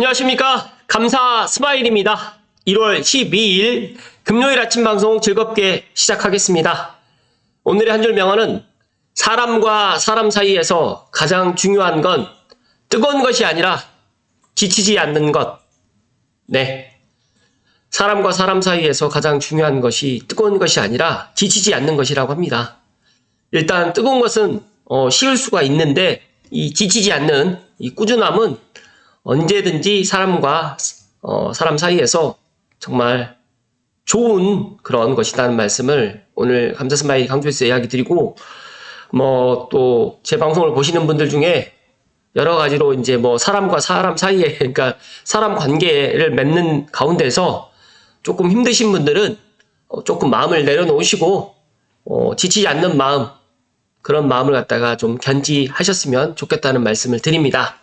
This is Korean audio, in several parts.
안녕하십니까. 감사 스마일입니다. 1월 12일 금요일 아침 방송 즐겁게 시작하겠습니다. 오늘의 한 줄 명언은 사람과 사람 사이에서 가장 중요한 건 뜨거운 것이 아니라 지치지 않는 것. 네. 사람과 사람 사이에서 가장 중요한 것이 뜨거운 것이 아니라 지치지 않는 것이라고 합니다. 일단 뜨거운 것은 식을 수가 있는데 이 지치지 않는 이 꾸준함은 언제든지 사람과 사람 사이에서 정말 좋은 그런 것이라는 말씀을 오늘 감사 스마일 강조해서 이야기 드리고, 또 제 방송을 보시는 분들 중에 여러 가지로 이제 사람과 사람 사이에, 그러니까 사람 관계를 맺는 가운데서 조금 힘드신 분들은 조금 마음을 내려놓으시고 지치지 않는 마음, 그런 마음을 갖다가 좀 견지하셨으면 좋겠다는 말씀을 드립니다.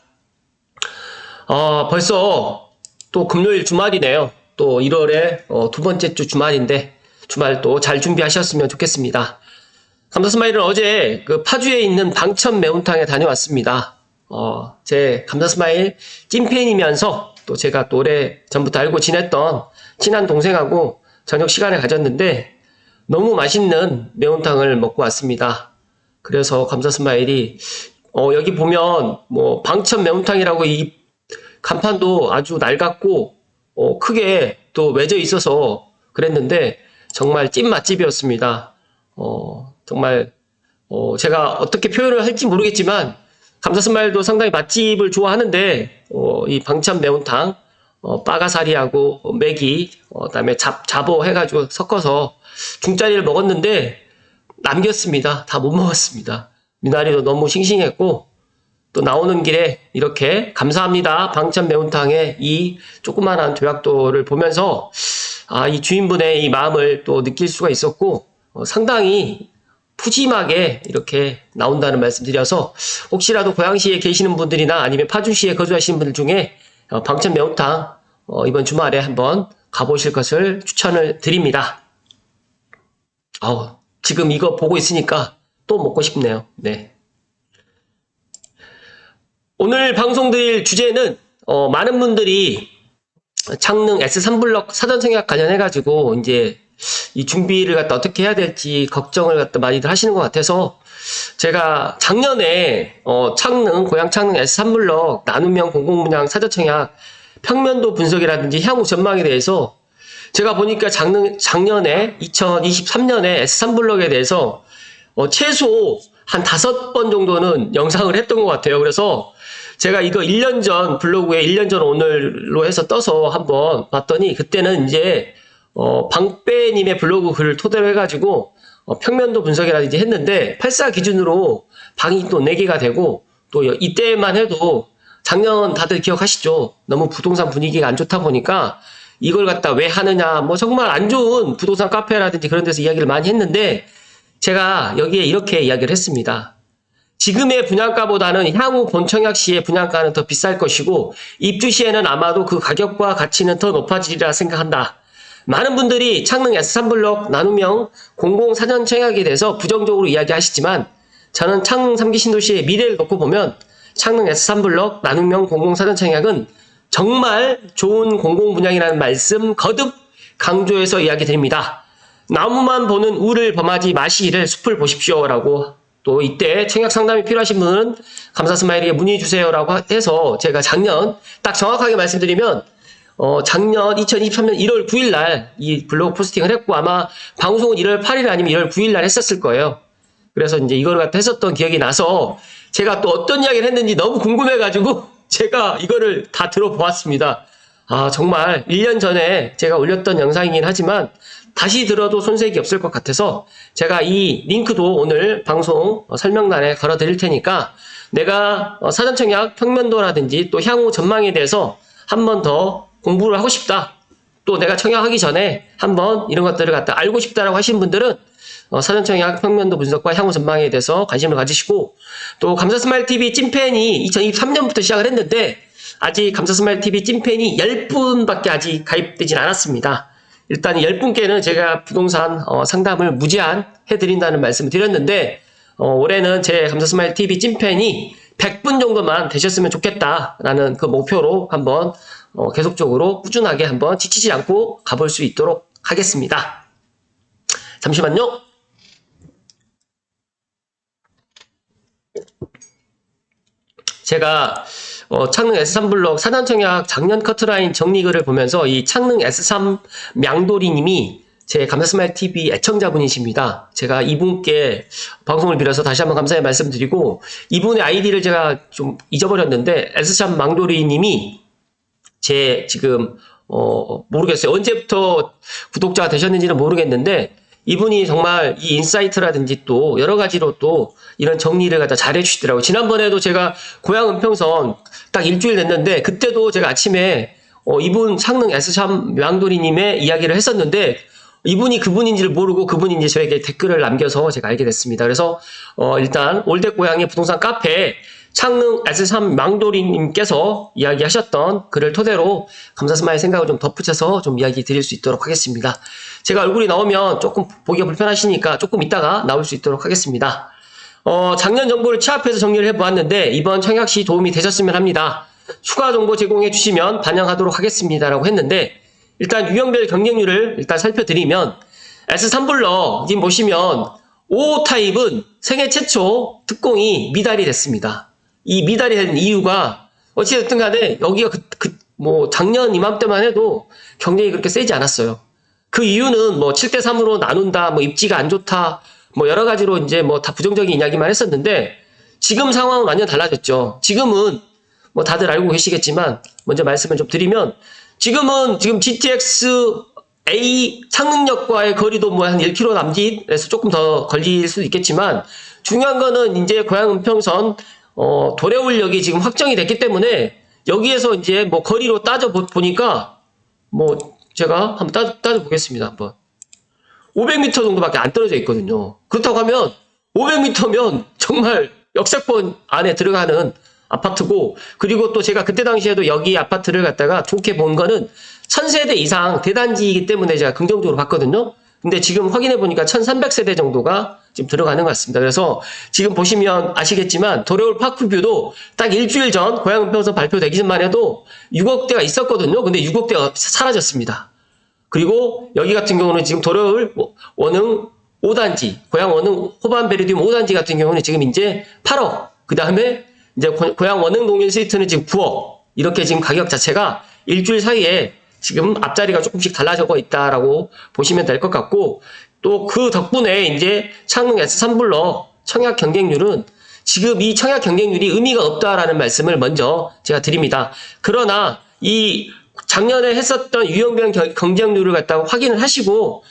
벌써 또 금요일 주말이네요. 또 1월에 두 번째 주 주말인데 주말 또 잘 준비하셨으면 좋겠습니다. 감사 스마일은 어제 그 파주에 있는 방천 매운탕에 다녀왔습니다. 제 감사 스마일 찐팬이면서 또 제가 또 오래 전부터 알고 지냈던 친한 동생하고 저녁 시간을 가졌는데 너무 맛있는 매운탕을 먹고 왔습니다. 그래서 감사 스마일이 여기 보면 방천 매운탕이라고 이 간판도 아주 낡았고 크게 또 외져 있어서 그랬는데 정말 찐 맛집이었습니다. 정말 제가 어떻게 표현을 할지 모르겠지만 감사 스마일도 상당히 맛집을 좋아하는데 이 방천 매운탕 빠가사리하고 매기 그다음에 잡어 해가지고 섞어서 중짜리를 먹었는데 남겼습니다. 다 못 먹었습니다. 미나리도 너무 싱싱했고 또 나오는 길에 이렇게 감사합니다 방천 매운탕의 이 조그만한 도약도를 보면서 이 주인분의 이 마음을 또 느낄 수가 있었고 상당히 푸짐하게 이렇게 나온다는 말씀 드려서 혹시라도 고양시에 계시는 분들이나 아니면 파주시에 거주하시는 분들 중에 방천 매운탕 이번 주말에 한번 가보실 것을 추천을 드립니다. 지금 이거 보고 있으니까 또 먹고 싶네요. 네. 오늘 방송드릴 주제는 많은 분들이 창릉 S3블럭 사전 청약 관련해가지고 이제 이 준비를 갖다 어떻게 해야 될지 걱정을 갖다 많이들 하시는 것 같아서 제가 작년에 고양 창릉 S3블럭 나눔형 공공분양 사전 청약 평면도 분석이라든지 향후 전망에 대해서 제가 보니까 작년에 2023년에 S3블럭에 대해서 최소 한 5번 정도는 영상을 했던 것 같아요. 그래서 제가 이거 1년 전 블로그에 1년 전 오늘로 해서 떠서 한번 봤더니 그때는 이제 방빼님의 블로그 글을 토대로 해가지고 평면도 분석이라든지 했는데 84 기준으로 방이 또 4개가 되고 또 이때만 해도 작년 다들 기억하시죠? 너무 부동산 분위기가 안 좋다 보니까 이걸 갖다 왜 하느냐 정말 안 좋은 부동산 카페라든지 그런 데서 이야기를 많이 했는데 제가 여기에 이렇게 이야기를 했습니다. 지금의 분양가보다는 향후 본청약 시의 분양가는 더 비쌀 것이고 입주 시에는 아마도 그 가격과 가치는 더 높아지리라 생각한다. 많은 분들이 창릉 S3블럭 나눔형 공공사전 청약에 대해서 부정적으로 이야기하시지만 저는 창릉 3기 신도시의 미래를 놓고 보면 창릉 S3블럭 나눔형 공공사전 청약은 정말 좋은 공공분양이라는 말씀 거듭 강조해서 이야기 드립니다. 나무만 보는 우를 범하지 마시기를 숲을 보십시오라고 또 이때 청약 상담이 필요하신 분은 감사 스마일에게 문의 주세요라고 해서 제가 작년 딱 정확하게 말씀드리면 작년 2023년 1월 9일 날 이 블로그 포스팅을 했고 아마 방송은 1월 8일 아니면 1월 9일 날 했었을 거예요. 그래서 이제 이거를 갖다 했었던 기억이 나서 제가 또 어떤 이야기를 했는지 너무 궁금해가지고 제가 이거를 다 들어보았습니다. 정말 1년 전에 제가 올렸던 영상이긴 하지만 다시 들어도 손색이 없을 것 같아서 제가 이 링크도 오늘 방송 설명란에 걸어 드릴 테니까 내가 사전청약 평면도라든지 또 향후 전망에 대해서 한 번 더 공부를 하고 싶다. 또 내가 청약하기 전에 한번 이런 것들을 갖다 알고 싶다라고 하시는 분들은 사전청약 평면도 분석과 향후 전망에 대해서 관심을 가지시고 또 감사스마일TV 찐팬이 2023년부터 시작을 했는데 아직 감사스마일TV 찐팬이 10분밖에 아직 가입되진 않았습니다. 일단 10분께는 제가 부동산 상담을 무제한 해드린다는 말씀을 드렸는데 올해는 제 감사스마일TV 찐팬이 100분 정도만 되셨으면 좋겠다라는 그 목표로 한번 계속적으로 꾸준하게 한번 지치지 않고 가볼 수 있도록 하겠습니다. 잠시만요. 제가 창능 S3블럭 사전청약 작년 커트라인 정리글을 보면서 이 창능 S3 명돌이님이 제 감사스마일TV 애청자분이십니다. 제가 이분께 방송을 빌어서 다시 한번 감사의 말씀드리고, 이분의 아이디를 제가 좀 잊어버렸는데 S3 맹돌이님이 제 지금 모르겠어요. 언제부터 구독자가 되셨는지는 모르겠는데, 이분이 정말 이 인사이트라든지 또 여러 가지로 또 이런 정리를 갖다 잘 해주시더라고요. 지난번에도 제가 고향 은평선 딱 일주일 됐는데, 그때도 제가 아침에 이분 창능 S3 맹돌이님의 이야기를 했었는데, 이분이 그분인지를 모르고 그분인지 저에게 댓글을 남겨서 제가 알게 됐습니다. 그래서 일단 올댓 고향의 부동산 카페 창능 S3 망돌이님께서 이야기하셨던 글을 토대로 감사스마일 생각을 좀 덧붙여서 좀 이야기 드릴 수 있도록 하겠습니다. 제가 얼굴이 나오면 조금 보기가 불편하시니까 조금 이따가 나올 수 있도록 하겠습니다. 작년 정보를 취합해서 정리를 해보았는데 이번 청약 시 도움이 되셨으면 합니다. 추가 정보 제공해 주시면 반영하도록 하겠습니다라고 했는데, 일단 유형별 경쟁률을 일단 살펴드리면 S3블럭 지금 보시면 5 타입은 생애 최초 특공이 미달이 됐습니다. 이 미달이 된 이유가 어찌됐든 간에 여기가 뭐 작년 이맘때만 해도 경쟁이 그렇게 세지 않았어요. 그 이유는 뭐 7대3으로 나눈다, 뭐 입지가 안 좋다, 뭐 여러 가지로 이제 뭐 다 부정적인 이야기만 했었는데, 지금 상황은 완전 달라졌죠. 지금은 뭐 다들 알고 계시겠지만 먼저 말씀을 좀 드리면, 지금 GTX A 창능역과의 거리도 뭐 한 1km 남짓에서 조금 더 걸릴 수도 있겠지만, 중요한 거는 이제 고양 은평선 도래울역이 지금 확정이 됐기 때문에 여기에서 이제 뭐 거리로 따져 보니까 뭐 제가 한번 따져 보겠습니다. 한번 500m 정도밖에 안 떨어져 있거든요. 그렇다고 하면 500m면 정말 역세권 안에 들어가는 아파트고, 그리고 또 제가 그때 당시에도 여기 아파트를 갖다가 좋게 본 거는 1000세대 이상 대단지이기 때문에 제가 긍정적으로 봤거든요. 근데 지금 확인해 보니까 1300세대 정도가 지금 들어가는 것 같습니다. 그래서 지금 보시면 아시겠지만 도래울 파크뷰도 딱 일주일 전 고양 은평선 발표되기 전만 해도 6억대가 있었거든요. 근데 6억대가 사라졌습니다. 그리고 여기 같은 경우는 지금 도래울 원흥 5단지, 고양 원흥 호반 베리듐 5단지 같은 경우는 지금 이제 8억, 그 다음에 이제 고양 원흥 농일 스위트는 지금 9억, 이렇게 지금 가격 자체가 일주일 사이에 지금 앞자리가 조금씩 달라지고 있다라고 보시면 될 것 같고, 또 그 덕분에 이제 창능 S3블럭 청약 경쟁률은 지금 이 청약 경쟁률이 의미가 없다라는 말씀을 먼저 제가 드립니다. 그러나 이 작년에 했었던 유형별 경쟁률을 갖다가 확인을 하시고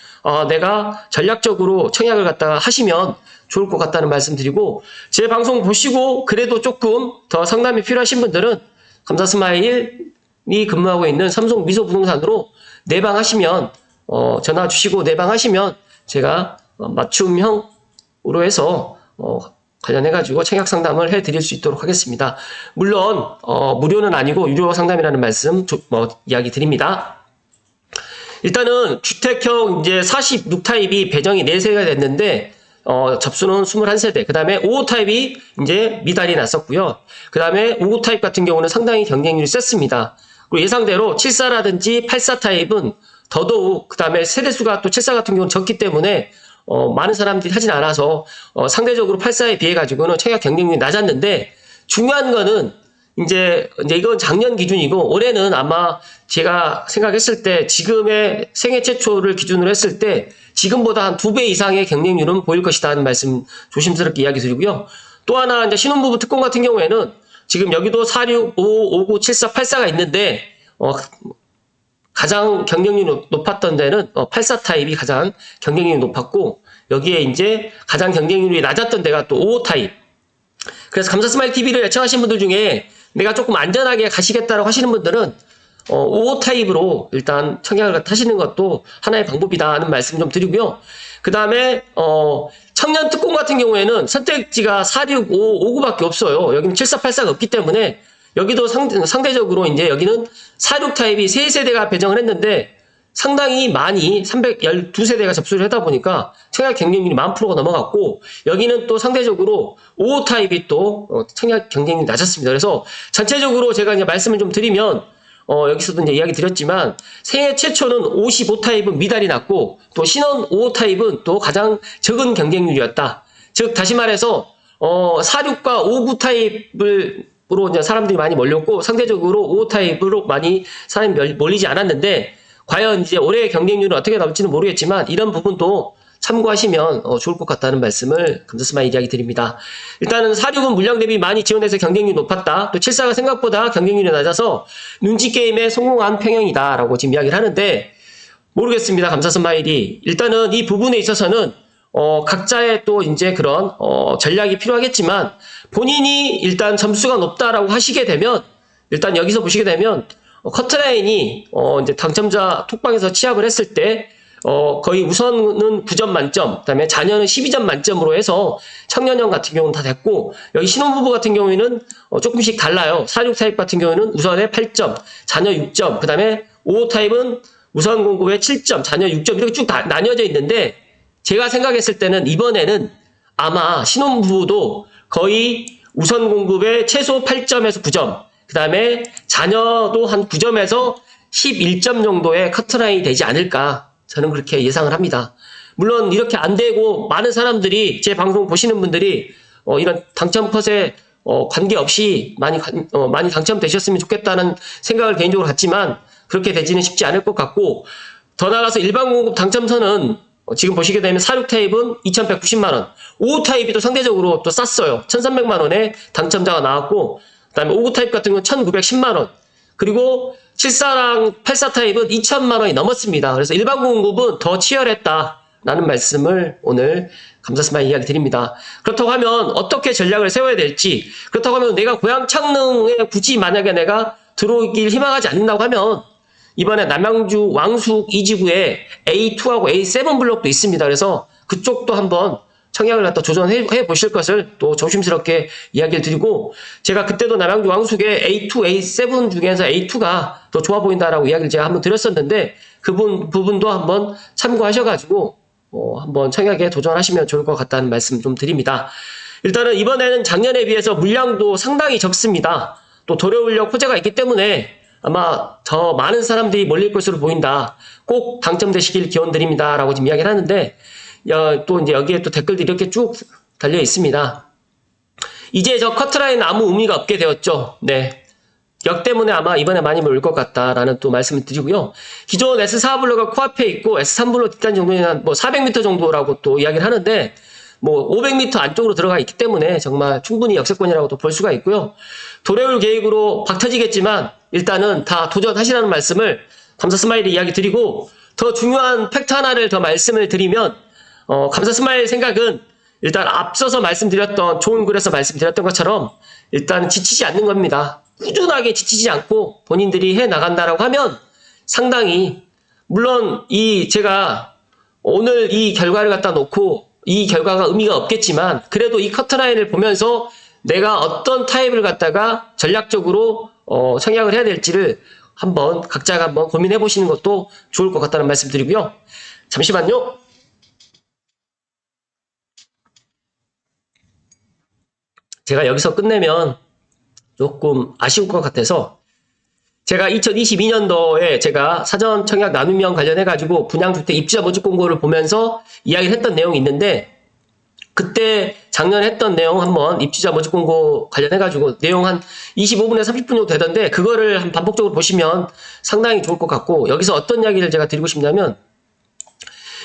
내가 전략적으로 청약을 갖다가 하시면 좋을 것 같다는 말씀 드리고, 제 방송 보시고 그래도 조금 더 상담이 필요하신 분들은 감사스마일이 근무하고 있는 삼성 미소부동산으로 내방하시면 전화 주시고 내방하시면 제가 맞춤형으로 해서 관련해가지고 청약 상담을 해드릴 수 있도록 하겠습니다. 물론 무료는 아니고 유료 상담이라는 말씀 이야기 드립니다. 일단은 주택형 이제 46타입이 배정이 4세가 됐는데 접수는 21세대, 그 다음에 55타입이 이제 미달이 났었고요. 그 다음에 55타입 같은 경우는 상당히 경쟁률이 셌습니다. 그리고 예상대로 74라든지 84타입은 더더욱, 그 다음에 세대수가 또 74 같은 경우는 적기 때문에 많은 사람들이 하진 않아서 상대적으로 84에 비해 가지고는 청약 경쟁률이 낮았는데, 중요한 거는 이제 이건 작년 기준이고 올해는 아마 제가 생각했을 때 지금의 생애 최초를 기준으로 했을 때 지금보다 한 2배 이상의 경쟁률은 보일 것이다 하는 말씀 조심스럽게 이야기 드리고요. 또 하나 이제 신혼부부 특공 같은 경우에는 지금 여기도 46, 55, 59, 74, 84가 있는데 가장 경쟁률이 높았던 데는 84 타입이 가장 경쟁률이 높았고, 여기에 이제 가장 경쟁률이 낮았던 데가 또 55 타입. 그래서 감사스마일 TV를 애청하신 분들 중에 내가 조금 안전하게 가시겠다라고 하시는 분들은 55 타입으로 일단 청약을 하시는 것도 하나의 방법이다 하는 말씀 좀 드리고요. 그 다음에 청년 특공 같은 경우에는 선택지가 46, 5, 59밖에 없어요. 여기는 74, 84가 없기 때문에 여기도 상대적으로 이제 여기는 46 타입이 3세대가 배정을 했는데 상당히 많이 312세대가 접수를 하다 보니까 청약 경쟁률이 10%가 넘어갔고, 여기는 또 상대적으로 5호 타입이 또 청약 경쟁률이 낮았습니다. 그래서 전체적으로 제가 이제 말씀을 좀 드리면, 여기서도 이제 이야기 드렸지만, 생애 최초는 55 타입은 미달이 났고, 또 신원 5호 타입은 또 가장 적은 경쟁률이었다. 즉, 다시 말해서, 46과 59 타입으로 이제 사람들이 많이 몰렸고, 상대적으로 5호 타입으로 많이 사람이 몰리지 않았는데, 과연 이제 올해의 경쟁률은 어떻게 나올지는 모르겠지만, 이런 부분도 참고하시면 좋을 것 같다는 말씀을 감사스마일 이야기 드립니다. 일단은 46은 물량 대비 많이 지원해서 경쟁률이 높았다. 또 74가 생각보다 경쟁률이 낮아서 눈치 게임에 성공한 평형이다 라고 지금 이야기를 하는데, 모르겠습니다. 감사스마일이. 일단은 이 부분에 있어서는 각자의 또 이제 그런 전략이 필요하겠지만, 본인이 일단 점수가 높다라고 하시게 되면, 일단 여기서 보시게 되면 커트라인이 이제 당첨자 톡방에서 취합을 했을 때 거의 우선은 9점 만점, 그다음에 자녀는 12점 만점으로 해서 청년형 같은 경우는 다 됐고, 여기 신혼부부 같은 경우에는 조금씩 달라요. 46 타입 같은 경우에는 우선에 8점, 자녀 6점, 그다음에 55 타입은 우선 공급에 7점, 자녀 6점 이렇게 쭉 나뉘어져 있는데, 제가 생각했을 때는 이번에는 아마 신혼부부도 거의 우선 공급에 최소 8점에서 9점, 그 다음에 자녀도 한 9점에서 11점 정도의 커트라인이 되지 않을까, 저는 그렇게 예상을 합니다. 물론 이렇게 안 되고 많은 사람들이, 제 방송 보시는 분들이 이런 당첨 컷에 관계없이 많이 당첨되셨으면 좋겠다는 생각을 개인적으로 갖지만, 그렇게 되지는 쉽지 않을 것 같고, 더 나아가서 일반 공급 당첨선은 지금 보시게 되면 46 타입은 2,190만원, 55 타입이 또 상대적으로 또 쌌어요. 1,300만원에 당첨자가 나왔고, 그 다음에 59 타입 같은 경우는 1,910만원, 그리고 74랑 84 타입은 2,000만원이 넘었습니다. 그래서 일반 공급은 더 치열했다라는 말씀을 오늘 감사스마일 이야기 드립니다. 그렇다고 하면 어떻게 전략을 세워야 될지, 그렇다고 하면 내가 고향 창릉에 굳이 만약에 내가 들어오길 희망하지 않는다고 하면, 이번에 남양주 왕숙 2지구에 A2하고 A7 블록도 있습니다. 그래서 그쪽도 한번 청약을 갖다 도전해 보실 것을 또 조심스럽게 이야기를 드리고, 제가 그때도 남양주 왕숙의 A2, A7 중에서 A2가 더 좋아 보인다라고 이야기를 제가 한번 드렸었는데, 그 부분도 한번 참고하셔가지고 한번 청약에 도전하시면 좋을 것 같다는 말씀 좀 드립니다. 일단은 이번에는 작년에 비해서 물량도 상당히 적습니다. 또 도래울력 호재가 있기 때문에 아마 더 많은 사람들이 몰릴 것으로 보인다. 꼭 당첨되시길 기원드립니다. 라고 지금 이야기를 하는데, 또 이제 여기에 또 댓글들이 이렇게 쭉 달려 있습니다. 이제 저 커트라인 아무 의미가 없게 되었죠. 네. 역 때문에 아마 이번에 많이 몰릴 것 같다라는 또 말씀을 드리고요. 기존 S4 블록가 코앞에 있고 S3 블록 뒷단 정도는 뭐 400m 정도라고 또 이야기를 하는데, 뭐 500m 안쪽으로 들어가 있기 때문에 정말 충분히 역세권이라고도 볼 수가 있고요. 도래울 계획으로 박터지겠지만 일단은 다 도전하시라는 말씀을 감사스마일이 이야기 드리고, 더 중요한 팩트 하나를 더 말씀을 드리면, 감사스마일 생각은 일단 앞서서 말씀드렸던, 좋은 글에서 말씀드렸던 것처럼 일단 지치지 않는 겁니다. 꾸준하게 지치지 않고 본인들이 해 나간다라고 하면 상당히, 물론 제가 오늘 이 결과를 갖다 놓고 이 결과가 의미가 없겠지만, 그래도 이 커트라인을 보면서 내가 어떤 타입을 갖다가 전략적으로 청약을 해야 될지를 한번 각자가 한번 고민해 보시는 것도 좋을 것 같다는 말씀 드리고요. 잠시만요. 제가 여기서 끝내면 조금 아쉬울 것 같아서, 제가 2022년도에 제가 사전 청약 나눔형 관련해가지고 분양주택 입주자 모집 공고를 보면서 이야기를 했던 내용이 있는데, 그때 작년에 했던 내용 한번 입주자 모집 공고 관련해가지고 내용 한 25분에서 30분 정도 되던데, 그거를 한 반복적으로 보시면 상당히 좋을 것 같고, 여기서 어떤 이야기를 제가 드리고 싶냐면,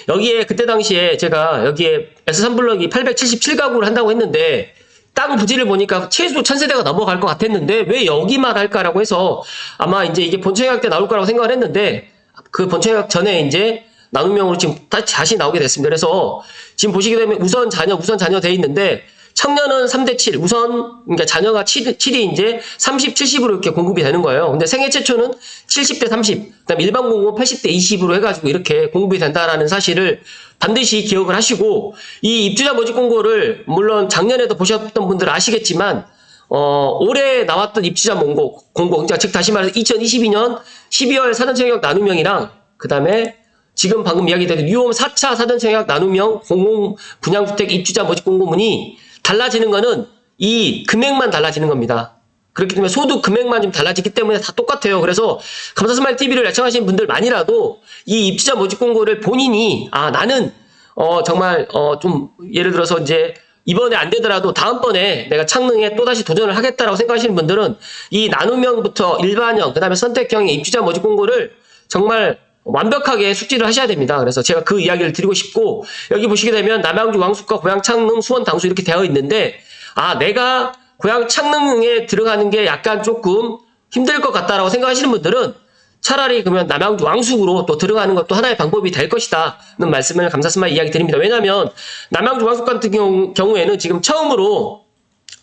여기에 그때 당시에 제가 여기에 S3블럭이 877가구를 한다고 했는데, 땅 부지를 보니까 최소 1000세대가 넘어갈 것 같았는데 왜 여기만 할까라고 해서 아마 이제 이게 본청약 때 나올 거라고 생각을 했는데, 그 본청약 전에 이제 나눔형으로 지금 다시 나오게 됐습니다. 그래서 지금 보시게 되면 우선 자녀 돼 있는데, 청년은 3대7, 그러니까 자녀가 7이 이제 30, 70으로 이렇게 공급이 되는 거예요. 근데 생애 최초는 70대 30, 그 다음에 일반 공급 80대 20으로 해가지고 이렇게 공급이 된다라는 사실을 반드시 기억을 하시고, 이 입주자 모집 공고를 물론 작년에도 보셨던 분들은 아시겠지만, 올해 나왔던 입주자 공고, 그러니까 즉 다시 말해서 2022년 12월 사전청약 나눔형이랑 그 다음에 지금 방금 이야기드린 뉴홈 4차 사전청약 나눔형 공공 분양주택 입주자 모집 공고문이 달라지는 거는 이 금액만 달라지는 겁니다. 그렇기 때문에 소득 금액만 좀 달라지기 때문에 다 똑같아요. 그래서 감사스마일 TV를 애청하시는 분들만이라도 이 입주자 모집 공고를 본인이 나는 정말 좀 예를 들어서 이제 이번에 안 되더라도 다음번에 내가 창능에 또다시 도전을 하겠다라고 생각하시는 분들은 이 나눔형부터 일반형 그다음에 선택형의 입주자 모집 공고를 정말 완벽하게 숙지를 하셔야 됩니다. 그래서 제가 그 이야기를 드리고 싶고, 여기 보시게 되면 남양주 왕숙과 고양 창릉 수원 당수 이렇게 되어 있는데, 내가 고양 창릉에 들어가는 게 약간 조금 힘들 것 같다라고 생각하시는 분들은 차라리 그러면 남양주 왕숙으로 또 들어가는 것도 하나의 방법이 될 것이다는 말씀을 감사스마일 이야기 드립니다. 왜냐하면 남양주 왕숙 같은 경우에는 지금 처음으로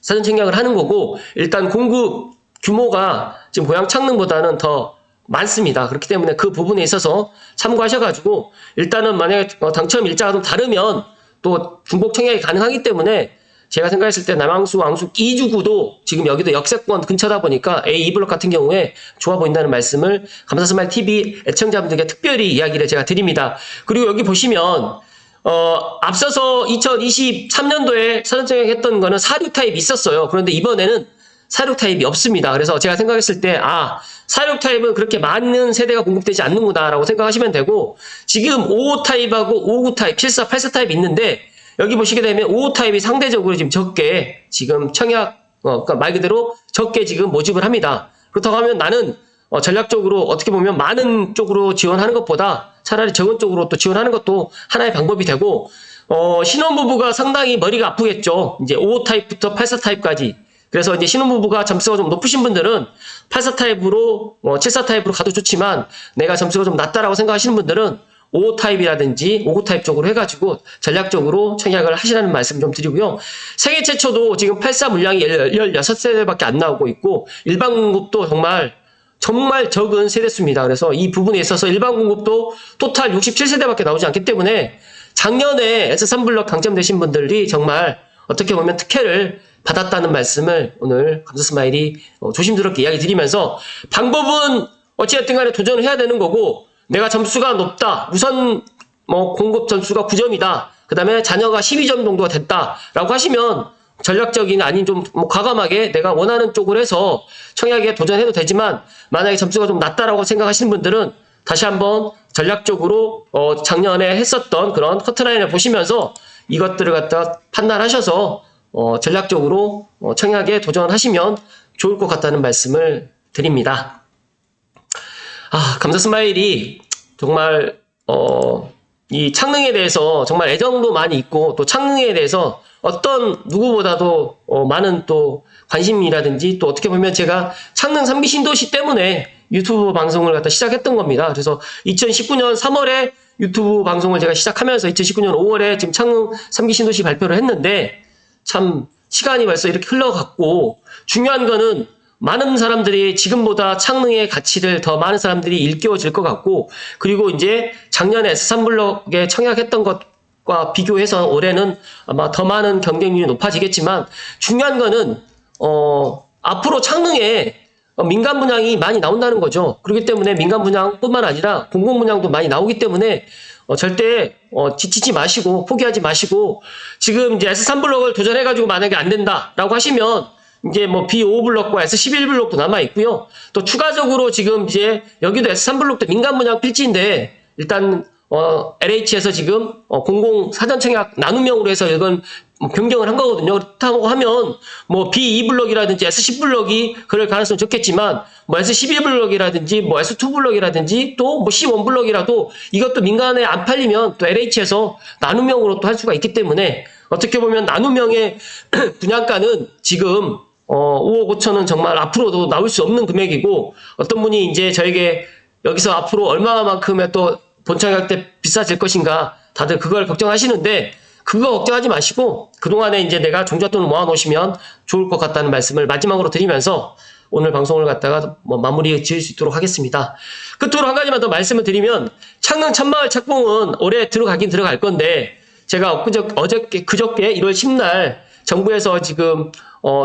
사전 청약을 하는 거고, 일단 공급 규모가 지금 고양 창릉보다는 더 많습니다. 그렇기 때문에 그 부분에 있어서 참고하셔가지고, 일단은 만약에 당첨 일자가 좀 다르면 또 중복 청약이 가능하기 때문에 제가 생각했을 때 남양수 왕숙 2주구도 지금 여기도 역세권 근처다 보니까 A2블록 같은 경우에 좋아 보인다는 말씀을 감사스마일 TV 애청자분들께 특별히 이야기를 제가 드립니다. 그리고 여기 보시면 앞서서 2023년도에 사전청약 했던 거는 사륙 타입이 있었어요. 그런데 이번에는 사륙 타입이 없습니다. 그래서 제가 생각했을 때 사륙 타입은 그렇게 많은 세대가 공급되지 않는구나 라고 생각하시면 되고, 지금 55 타입하고 59 타입, 74, 84 타입이 있는데 여기 보시게 되면 55 타입이 상대적으로 지금 적게 지금 청약 그러니까 말 그대로 적게 지금 모집을 합니다. 그렇다고 하면 나는 전략적으로 어떻게 보면 많은 쪽으로 지원하는 것보다 차라리 적은 쪽으로 또 지원하는 것도 하나의 방법이 되고, 신혼부부가 상당히 머리가 아프겠죠. 이제 55 타입부터 84 타입까지. 그래서 이제 신혼부부가 점수가 좀 높으신 분들은 84 타입으로 74 타입으로 가도 좋지만, 내가 점수가 좀 낮다라고 생각하시는 분들은 55 타입이라든지 59 타입 쪽으로 해가지고 전략적으로 청약을 하시라는 말씀 좀 드리고요. 세계 최초도 지금 84 물량이 16세대밖에 안 나오고 있고, 일반 공급도 정말 적은 세대수입니다. 그래서 이 부분에 있어서 일반 공급도 토탈 67세대밖에 나오지 않기 때문에 작년에 S3블럭 당첨되신 분들이 정말 어떻게 보면 특혜를 받았다는 말씀을 오늘 감사스마일이 조심스럽게 이야기 드리면서, 방법은 어찌됐든 간에 도전을 해야 되는 거고, 내가 점수가 높다, 우선 공급 점수가 9점이다, 그 다음에 자녀가 12점 정도가 됐다라고 하시면 전략적인 아닌 좀 과감하게 내가 원하는 쪽으로 해서 청약에 도전해도 되지만, 만약에 점수가 좀 낮다라고 생각하시는 분들은 다시 한번 전략적으로 작년에 했었던 그런 커트라인을 보시면서 이것들을 갖다 판단하셔서 전략적으로 청약에 도전하시면 좋을 것 같다는 말씀을 드립니다. 감사스마일이 정말 이 창능에 대해서 정말 애정도 많이 있고, 또 창능에 대해서 어떤 누구보다도 많은 또 관심이라든지, 또 어떻게 보면 제가 창능 3기 신도시 때문에 유튜브 방송을 갖다 시작했던 겁니다. 그래서 2019년 3월에 유튜브 방송을 제가 시작하면서 2019년 5월에 지금 창능 3기 신도시 발표를 했는데, 참 시간이 벌써 이렇게 흘러갔고, 중요한 거는 많은 사람들이 지금보다 창능의 가치를 더 많은 사람들이 일깨워질 것 같고, 그리고 이제 작년에 S3블럭에 청약했던 것과 비교해서 올해는 아마 더 많은 경쟁률이 높아지겠지만, 중요한 거는 앞으로 창능에 민간 분양이 많이 나온다는 거죠. 그렇기 때문에 민간 분양뿐만 아니라 공공 분양도 많이 나오기 때문에 절대 지치지 마시고 포기하지 마시고, 지금 이제 S3블럭을 도전해가지고 만약에 안 된다라고 하시면 이제 B5블럭과 S11블럭도 남아 있고요. 또 추가적으로 지금 이제 여기도 S3블럭도 민간 분양 필지인데, 일단 LH에서 지금 공공 사전청약 나눔형으로 해서 이건 변경을 한 거거든요. 그렇다고 하면 B2블럭이라든지 S10블럭이 그럴 가능성이 좋겠지만, S11블럭이라든지 S2블럭이라든지 또 C1블럭이라도 이것도 민간에 안 팔리면 또 LH에서 나눔형으로 또 할 수가 있기 때문에, 어떻게 보면 나눔형의 분양가는 지금 5억 5천은 정말 앞으로도 나올 수 없는 금액이고, 어떤 분이 이제 저에게 여기서 앞으로 얼마만큼의 또 본청약 때 비싸질 것인가 다들 그걸 걱정하시는데, 그거 걱정하지 마시고 그동안에 이제 내가 종잣돈을 모아놓으시면 좋을 것 같다는 말씀을 마지막으로 드리면서 오늘 방송을 갖다가 마무리 지을 수 있도록 하겠습니다. 끝으로 한 가지만 더 말씀을 드리면, 창릉 천마을 착공은 올해 들어가긴 들어갈 건데, 제가 그저께 1월 10날 정부에서 지금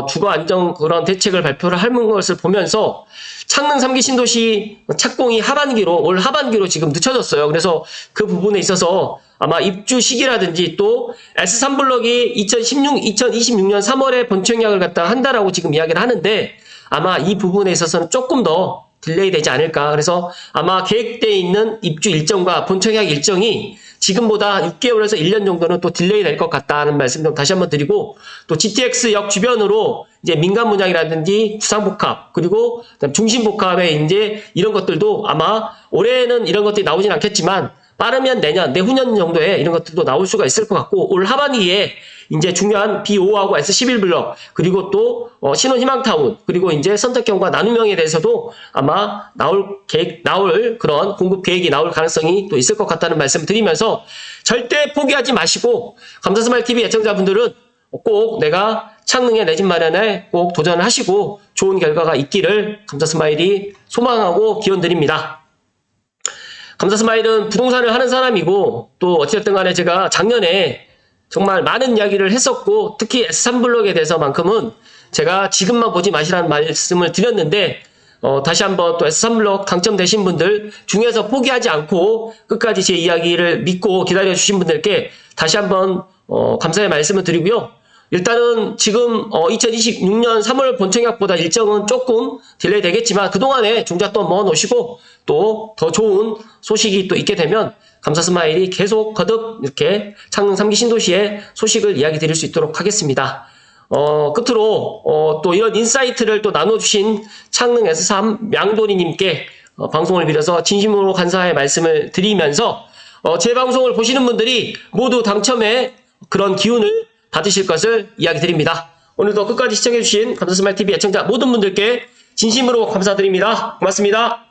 주거 안정 그런 대책을 발표를 하는 것을 보면서 창릉 3기 신도시 착공이 올 하반기로 지금 늦춰졌어요. 그래서 그 부분에 있어서 아마 입주 시기라든지 또 S3블럭이 2026년 3월에 본청약을 갖다 한다라고 지금 이야기를 하는데 아마 이 부분에 있어서는 조금 더 딜레이 되지 않을까. 그래서 아마 계획되어 있는 입주 일정과 본청약 일정이 지금보다 6개월에서 1년 정도는 또 딜레이 될 것 같다는 말씀 좀 다시 한번 드리고, 또 GTX역 주변으로 이제 민간 분양이라든지 주상복합, 그리고 중심복합의 이제 이런 것들도 아마 올해는 이런 것들이 나오진 않겠지만 빠르면 내후년 정도에 이런 것들도 나올 수가 있을 것 같고, 올 하반기에 이제 중요한 B5하고 S11블럭, 그리고 또 신혼희망타운, 그리고 이제 선택형과 나눔형에 대해서도 아마 나올 그런 공급 계획이 나올 가능성이 또 있을 것 같다는 말씀을 드리면서 절대 포기하지 마시고, 감사스마일TV 애청자분들은 꼭 내가 창릉에 내 집 마련에 꼭 도전을 하시고 좋은 결과가 있기를 감사스마일이 소망하고 기원드립니다. 감사스마일은 부동산을 하는 사람이고, 또 어찌됐든 간에 제가 작년에 정말 많은 이야기를 했었고, 특히 S3블럭에 대해서만큼은 제가 지금만 보지 마시라는 말씀을 드렸는데, 다시 한번 또 S3블럭 당첨되신 분들 중에서 포기하지 않고 끝까지 제 이야기를 믿고 기다려주신 분들께 다시 한번 감사의 말씀을 드리고요. 일단은 지금 2026년 3월 본청약보다 일정은 조금 딜레이 되겠지만 그동안에 종잣돈 모아 놓으시고 또 더 좋은 소식이 또 있게 되면 감사스마일이 계속 거듭 이렇게 창릉 3기 신도시의 소식을 이야기 드릴 수 있도록 하겠습니다. 끝으로 또 이런 인사이트를 또 나눠주신 창릉 S3 양도리님께 방송을 빌어서 진심으로 감사의 말씀을 드리면서 제 방송을 보시는 분들이 모두 당첨의 그런 기운을 받으실 것을 이야기 드립니다. 오늘도 끝까지 시청해주신 감사스마일TV 애청자 모든 분들께 진심으로 감사드립니다. 고맙습니다.